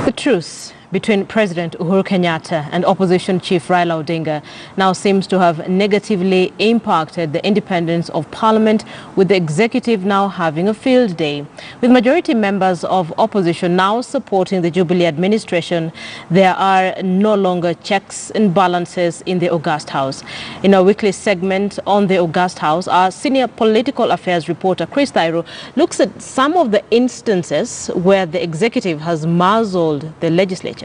The truce between President Uhuru Kenyatta and opposition chief Raila Odinga now seems to have negatively impacted the independence of Parliament, with the executive now having a field day. With majority members of opposition now supporting the Jubilee administration, there are no longer checks and balances in the August House. In our weekly segment on the August House, our senior political affairs reporter Chris Thairo looks at some of the instances where the executive has muzzled the legislature.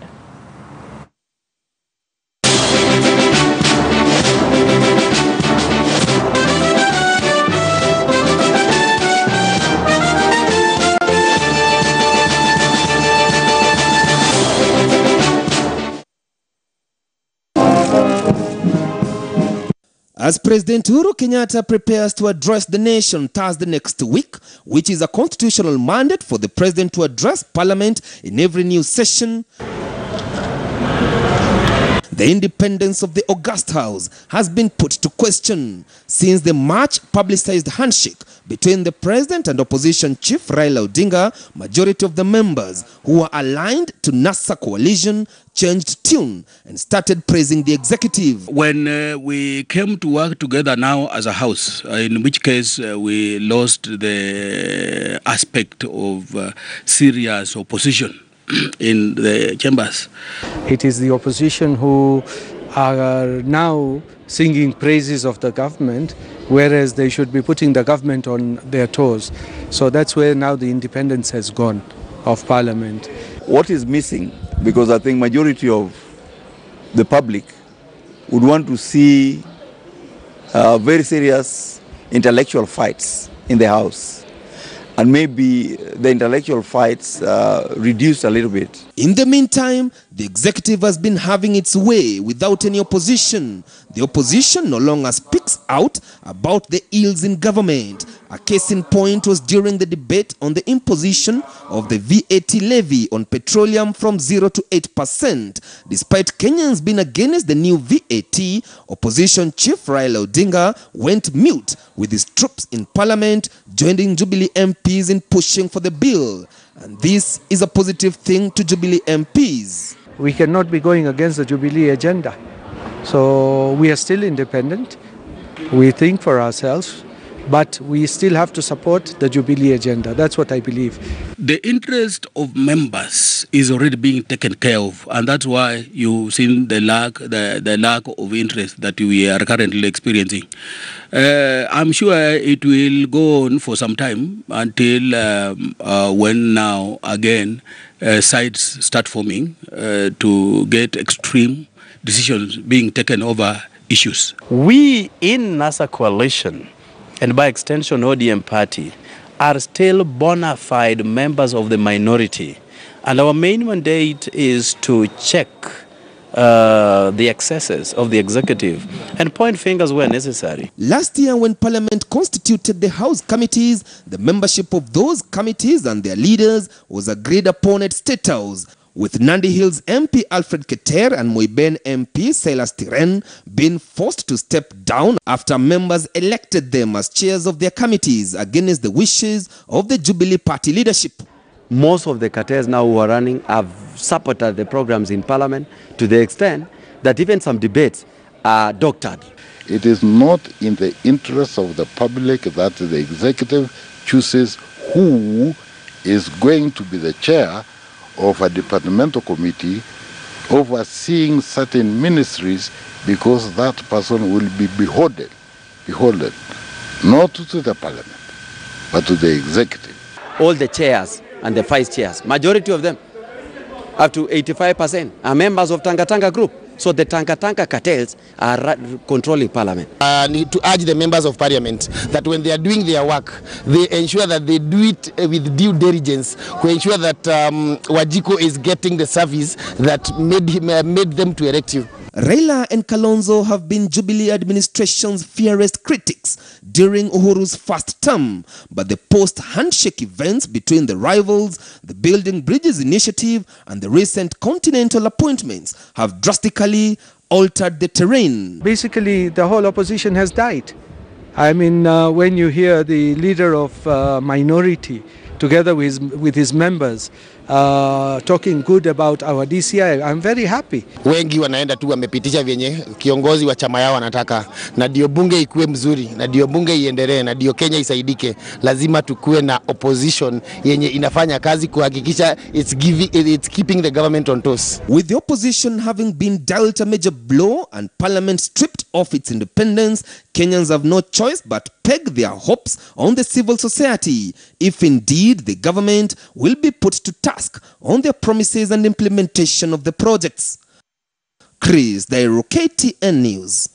As President Uhuru Kenyatta prepares to address the nation Thursday next week, which is a constitutional mandate for the president to address Parliament in every new session, the independence of the August House has been put to question since the much-publicized handshake between the president and opposition chief Raila Odinga. Majority of the members who were aligned to NASA coalition changed tune and started praising the executive. When we came to work together now as a house, in which case we lost the aspect of serious opposition in the chambers. It is the opposition who are now singing praises of the government, whereas they should be putting the government on their toes. So that's where now the independence has gone of Parliament. What is missing, because I think majority of the public would want to see very serious intellectual fights in the House. And maybe the intellectual fights reduced a little bit. In the meantime, the executive has been having its way without any opposition. The opposition no longer speaks out about the ills in government. A case in point was during the debate on the imposition of the VAT levy on petroleum from 0 to 8%. Despite Kenyans being against the new VAT, opposition chief Raila Odinga went mute, with his troops in Parliament joining Jubilee MPs in pushing for the bill. And this is a positive thing to Jubilee MPs. We cannot be going against the Jubilee agenda. So we are still independent. We think for ourselves, but we still have to support the Jubilee agenda. That's what I believe. The interest of members is already being taken care of, and that's why you've seen the lack of interest that we are currently experiencing. I'm sure it will go on for some time until when now again sides start forming to get extreme decisions being taken over issues. We in NASA coalition, and by extension ODM party, are still bona fide members of the minority. And our main mandate is to check the excesses of the executive and point fingers where necessary. Last year, when Parliament constituted the House committees, the membership of those committees and their leaders was agreed upon at State House, with Nandi Hills MP Alfred Keter and Moiben MP Silas Tiren being forced to step down after members elected them as chairs of their committees against the wishes of the Jubilee Party leadership. Most of the cartels now who are running have supported the programs in Parliament to the extent that even some debates are doctored. It is not in the interest of the public that the executive chooses who is going to be the chair of a departmental committee overseeing certain ministries, because that person will be beholden not to the Parliament, but to the executive. All the chairs and the vice chairs, majority of them, up to 85%, are members of Tanga group. So the Tanga cartels are controlling Parliament. I need to urge the members of Parliament that when they are doing their work, they ensure that they do it with due diligence, to ensure that Wajiko is getting the service that made them to elect you. Raila and Kalonzo have been Jubilee administration's fiercest critics during Uhuru's first term, but the post-handshake events between the rivals, the Building Bridges initiative, and the recent continental appointments have drastically altered the terrain. Basically, the whole opposition has died. I mean, when you hear the leader of minority together with his members, talking good about our DCI. I'm very happy. Wengi wanaenda tu wamepitisha vyenye kiongozi wa chama yao wanataka, na ndio bunge ikuwe mzuri, na ndio bunge iendelee, na ndio Kenya isaidike. Lazima tukue na opposition yenye inafanya kazi kuhakikisha it's keeping the government on toes. With the opposition having been dealt a major blow and parliament stripped of its independence, Kenyans have no choice but peg their hopes on the civil society, if indeed the government will be put to task on their promises and implementation of the projects. Chris Dairo, KTN News.